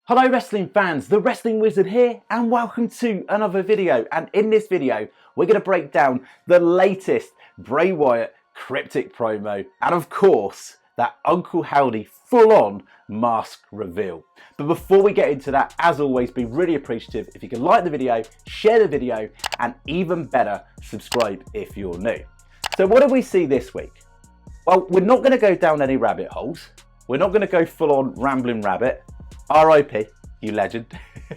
Hello wrestling fans, the Wrestling Wizard here and welcome to another video. And in this video we're going to break down the latest Bray Wyatt Cryptic promo and of course that Uncle Howdy full-on mask reveal. But before we get into that, as always, be really appreciative if you can like the video, share the video and even better, subscribe if you're new. So what did we see this week? Well, we're not going to go down any rabbit holes. We're not going to go full-on rambling rabbit. R.I.P. you legend.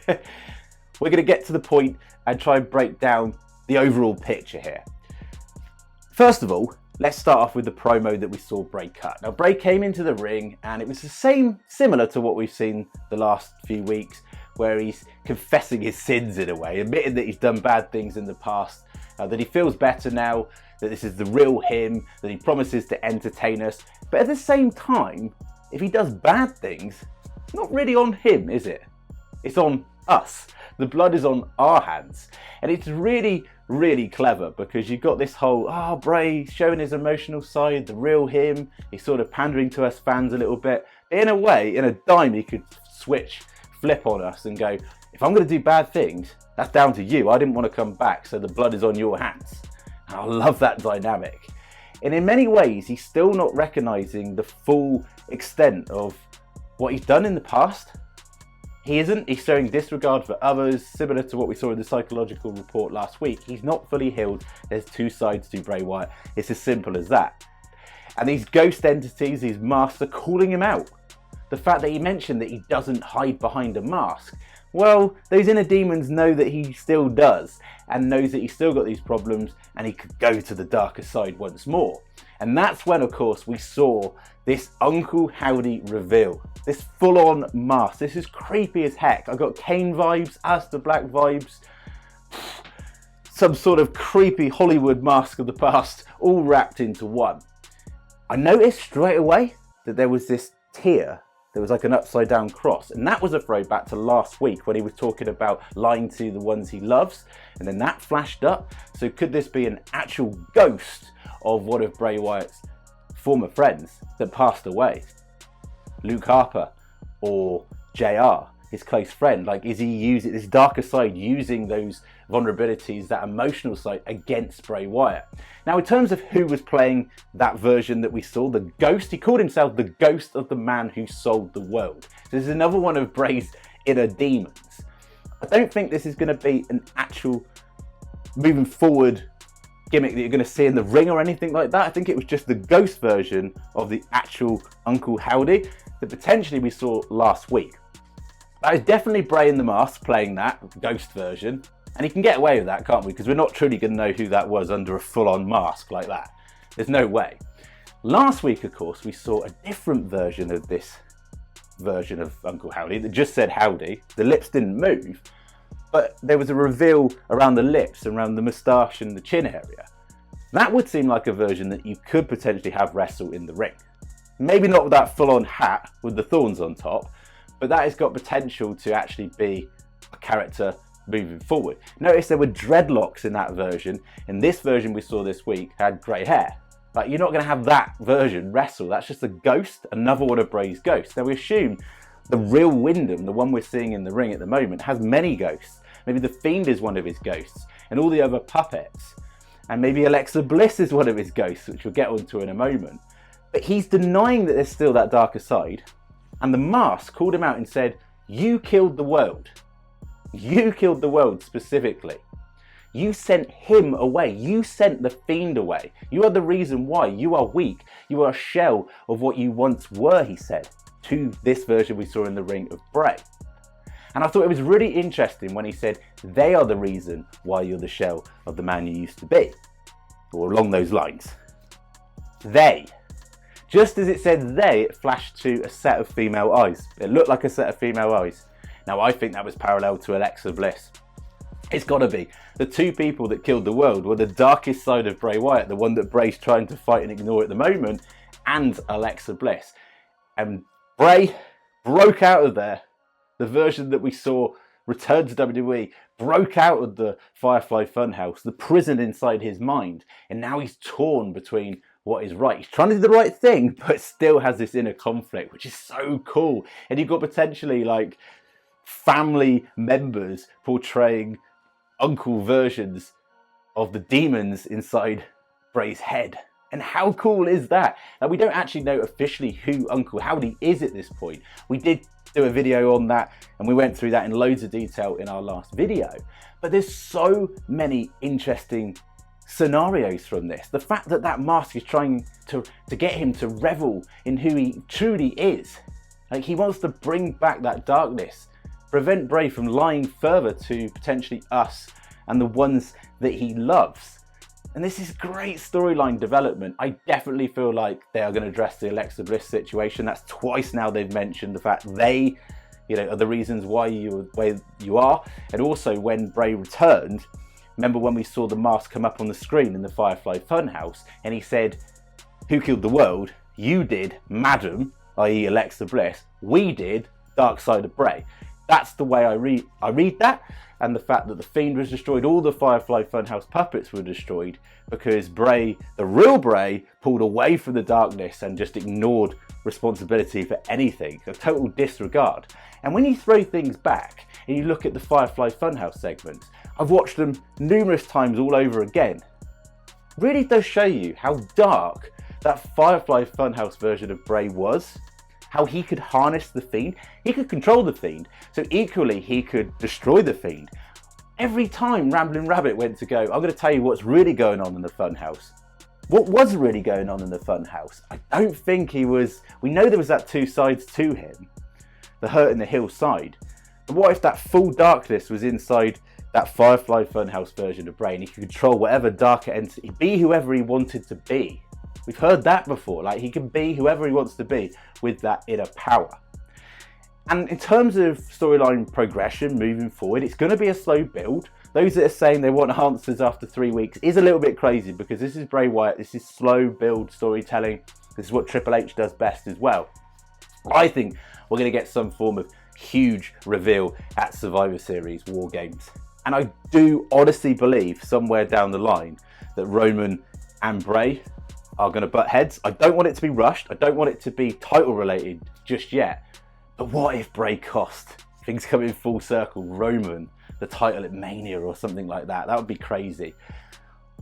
We're going to get to the point and try and break down the overall picture here. First of all, let's start off with the promo that we saw Bray cut. Now, Bray came into the ring and it was similar to what we've seen the last few weeks, where he's confessing his sins in a way, admitting that he's done bad things in the past, that he feels better now, that this is the real him, that he promises to entertain us. But at the same time, if he does bad things, it's not really on him, is it? It's on us. The blood is on our hands. And it's really, really clever because you've got this whole, Bray showing his emotional side, the real him. He's sort of pandering to us fans a little bit. In a way, in a dime, he could flip on us and go, if I'm going to do bad things, that's down to you. I didn't want to come back, so the blood is on your hands. And I love that dynamic. And in many ways, he's still not recognizing the full extent of what he's done in the past. He isn't. He's showing disregard for others, similar to what we saw in the psychological report last week. He's not fully healed. There's two sides to Bray Wyatt. It's as simple as that. And these ghost entities, these masks, are calling him out. The fact that he mentioned that he doesn't hide behind a mask. Well, those inner demons know that he still does, and knows that he's still got these problems, and he could go to the darker side once more. And that's when, of course, we saw this Uncle Howdy reveal. This full-on mask. This is creepy as heck. I got Kane vibes, Aleister Black vibes, some sort of creepy Hollywood mask of the past, all wrapped into one. I noticed straight away that there was this tear. There was like an upside down cross, and that was a throwback to last week when he was talking about lying to the ones he loves, and then that flashed up. So could this be an actual ghost of one of Bray Wyatt's former friends that passed away? Luke Harper or JR, his close friend. Like, is he using this darker side, using those vulnerabilities, that emotional side against Bray Wyatt? Now, in terms of who was playing that version that we saw, the ghost, he called himself the ghost of the man who sold the world. So this is another one of Bray's inner demons. I don't think this is going to be an actual moving forward gimmick that you're going to see in the ring or anything like that. I think it was just the ghost version of the actual Uncle Howdy that potentially we saw last week. That is definitely Bray in the mask playing that ghost version, and he can get away with that, can't we? Because we're not truly going to know who that was under a full-on mask like that. There's no way. Last week, of course, we saw a different version of this version of Uncle Howdy that just said Howdy. The lips didn't move, but there was a reveal around the lips, around the moustache and the chin area. That would seem like a version that you could potentially have wrestle in the ring. Maybe not with that full-on hat with the thorns on top, but that has got potential to actually be a character moving forward. Notice there were dreadlocks in that version, and this version we saw this week had grey hair. Like, you're not going to have that version wrestle. That's just a ghost, another one of Bray's ghosts. Now, we assume the real Wyndham, the one we're seeing in the ring at the moment, has many ghosts. Maybe the Fiend is one of his ghosts, and all the other puppets. And maybe Alexa Bliss is one of his ghosts, which we'll get onto in a moment. But he's denying that there's still that darker side. And the mask called him out and said, you killed the world. You killed the world specifically. You sent him away. You sent the Fiend away. You are the reason why. You are weak. You are a shell of what you once were, he said, to this version we saw in the ring of Bray. And I thought it was really interesting when he said, they are the reason why you're the shell of the man you used to be. Or along those lines. They. Just as it said they, it flashed to a set of female eyes. It looked like a set of female eyes. Now, I think that was parallel to Alexa Bliss. It's got to be. The two people that killed the world were the darkest side of Bray Wyatt, the one that Bray's trying to fight and ignore at the moment, and Alexa Bliss. And Bray broke out of there. The version that we saw return to WWE, broke out of the Firefly Funhouse, the prison inside his mind, and now he's torn between what is right. He's trying to do the right thing, but still has this inner conflict, which is so cool. And you've got potentially like family members portraying uncle versions of the demons inside Bray's head. And how cool is that? Now, we don't actually know officially who Uncle Howdy is at this point. We did do a video on that and we went through that in loads of detail in our last video. But there's so many interesting scenarios from this. The fact that that mask is trying to get him to revel in who he truly is. Like, he wants to bring back that darkness, prevent Bray from lying further to potentially us and the ones that he loves. And this is great storyline development. I definitely feel like they are going to address the Alexa Bliss situation. That's twice now they've mentioned the fact they, are the reasons why you're where you are. And also when Bray returned, remember when we saw the mask come up on the screen in the Firefly Funhouse, and he said, "Who killed the world? You did, madam," i.e. Alexa Bliss. "We did, Dark Side of Bray." That's the way I read that. And the fact that the Fiend was destroyed, all the Firefly Funhouse puppets were destroyed because Bray, the real Bray, pulled away from the darkness and just ignored responsibility for anything, a total disregard. And when you throw things back and you look at the Firefly Funhouse segments, I've watched them numerous times all over again, really does show you how dark that Firefly Funhouse version of Bray was. How he could harness the Fiend, he could control the Fiend, so equally he could destroy the Fiend. Every time Ramblin' Rabbit went to go, "I'm going to tell you what's really going on in the Funhouse." What was really going on in the Funhouse? I don't think he was, we know there was that two sides to him, the Hurt and the Hill side. But what if that full darkness was inside that Firefly Funhouse version of Bray and he could control whatever darker entity, be whoever he wanted to be? We've heard that before, like he can be whoever he wants to be with that inner power. And in terms of storyline progression moving forward, it's going to be a slow build. Those that are saying they want answers after 3 weeks is a little bit crazy because this is Bray Wyatt, this is slow build storytelling. This is what Triple H does best as well. I think we're going to get some form of huge reveal at Survivor Series War Games. And I do honestly believe somewhere down the line that Roman and Bray are going to butt heads. I don't want it to be rushed. I don't want it to be title related just yet. But what if Bray cost, things come in full circle, Roman the title at Mania or something like that? That would be crazy.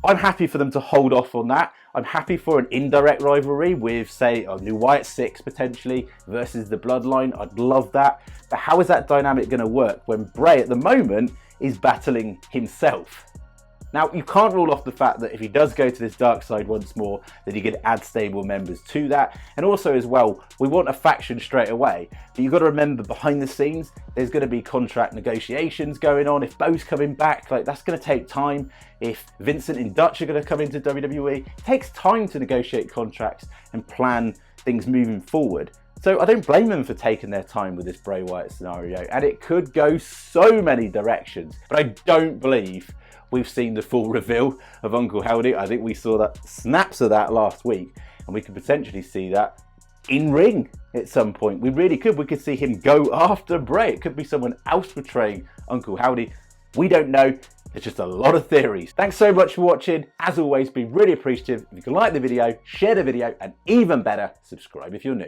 I'm happy for them to hold off on that. I'm happy for an indirect rivalry with, say, a new Wyatt'S 6 potentially versus the Bloodline. I'd love that. But how is that dynamic going to work when Bray at the moment is battling himself? Now, you can't rule off the fact that if he does go to this dark side once more, that he could add stable members to that. And also as well, we want a faction straight away. But you've got to remember, behind the scenes, there's going to be contract negotiations going on. If Bo's coming back, like, that's going to take time. If Vincent and Dutch are going to come into WWE, it takes time to negotiate contracts and plan things moving forward. So I don't blame them for taking their time with this Bray Wyatt scenario. And it could go so many directions. But I don't believe we've seen the full reveal of Uncle Howdy. I think we saw that snaps of that last week, and we could potentially see that in ring at some point. We really could. We could see him go after Bray. It could be someone else portraying Uncle Howdy. We don't know. There's just a lot of theories. Thanks so much for watching. As always, be really appreciative if you can like the video, share the video, and even better, subscribe if you're new.